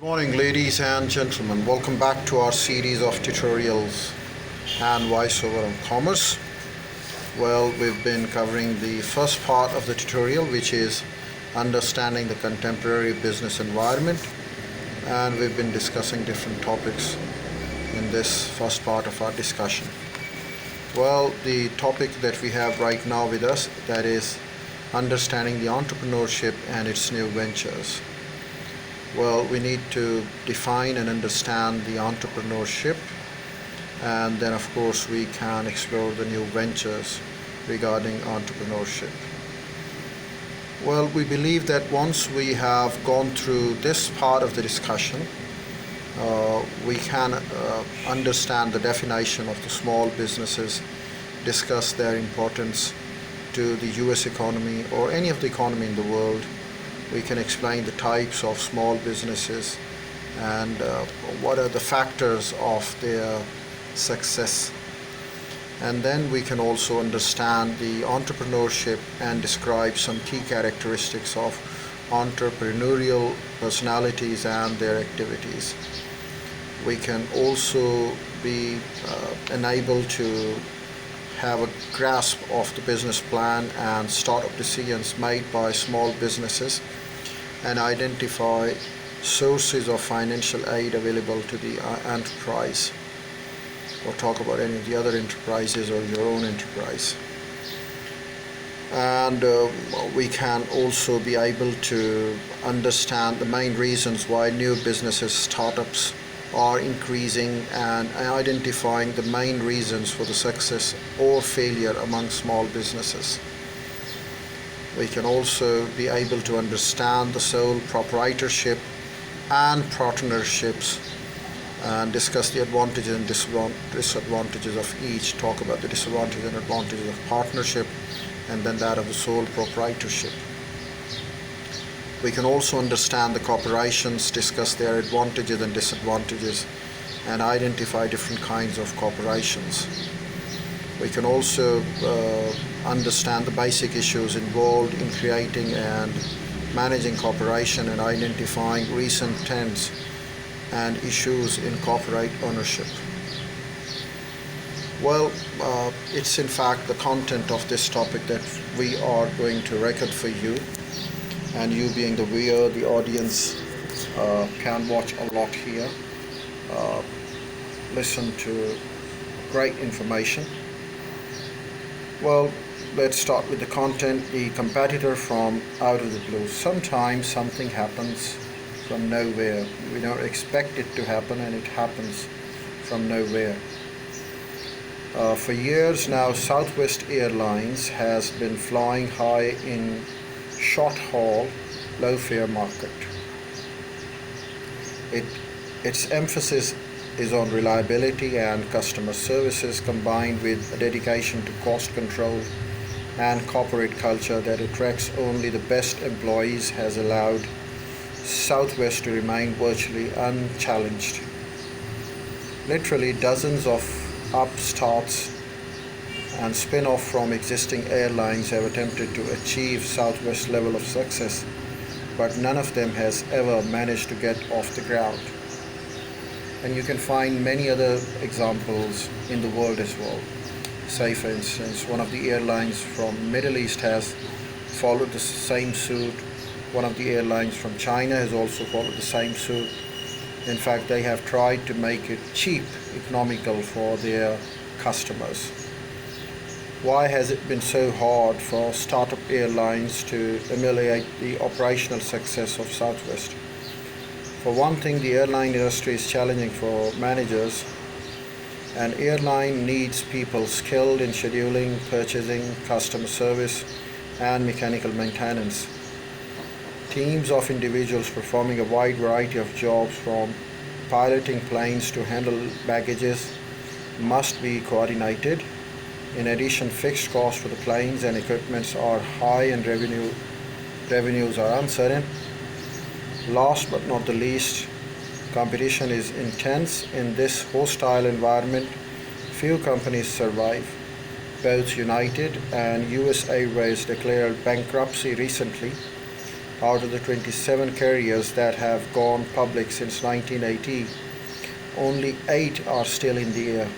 Morning, ladies and gentlemen. Welcome back to our series of tutorials and voiceover on commerce. Well, we've been covering the first part of the tutorial, which is understanding the contemporary business environment, and we've been discussing different topics in this first part of our discussion. Well, the topic that we have right now with us, that is understanding the entrepreneurship and its new ventures. Well, we need to define and understand the entrepreneurship, and then of course we can explore the new ventures regarding entrepreneurship. Well, we believe that once we have gone through this part of the discussion, we can understand the definition of the small businesses, discuss their importance to the US economy or any of the economy in the world. We can explain the types of small businesses and what are the factors of their success. And then we can also understand the entrepreneurship and describe some key characteristics of entrepreneurial personalities and their activities. We can also be enabled to have a grasp of the business plan and startup decisions made by small businesses, and identify sources of financial aid available to the enterprise, or talk about any of the other enterprises or your own enterprise. And we can also be able to understand the main reasons why new businesses, startups are increasing, and identifying the main reasons for the success or failure among small businesses. We can also be able to understand the sole proprietorship and partnerships, and discuss the advantages and disadvantages of each, talk about the disadvantages and advantages of partnership, and then that of the sole proprietorship. We can also understand the corporations, discuss their advantages and disadvantages, and identify different kinds of corporations. We can also understand the basic issues involved in creating and managing corporation, and identifying recent trends and issues in corporate ownership. Well, it's in fact the content of this topic that we are going to record for you. And you, being the viewer, the audience, can watch a lot here, listen to great information. Well, let's start with the content. The competitor from out of the blue. Sometimes something happens from nowhere. We don't expect it to happen, and it happens from nowhere. For years now, Southwest Airlines has been flying high in short-haul, low-fare market. Its emphasis is on reliability and customer services, combined with a dedication to cost control and corporate culture that attracts only the best employees, has allowed Southwest to remain virtually unchallenged. Literally dozens of upstarts and spin-off from existing airlines have attempted to achieve Southwest level of success, but none of them has ever managed to get off the ground. And you can find many other examples in the world as well. Say for instance, one of the airlines from Middle East has followed the same suit. One of the airlines from China has also followed the same suit. In fact, they have tried to make it cheap, economical for their customers. Why has it been so hard for startup airlines to emulate the operational success of Southwest? For one thing, the airline industry is challenging for managers. An airline needs people skilled in scheduling, purchasing, customer service, and mechanical maintenance. Teams of individuals performing a wide variety of jobs, from piloting planes to handle baggages, must be coordinated. In addition, fixed costs for the planes and equipment are high, and revenues are uncertain. Last but not the least, competition is intense. In this hostile environment, few companies survive. Both United and US Airways declared bankruptcy recently, Out of the 27 carriers that have gone public since 1980, only 8 are still in the air.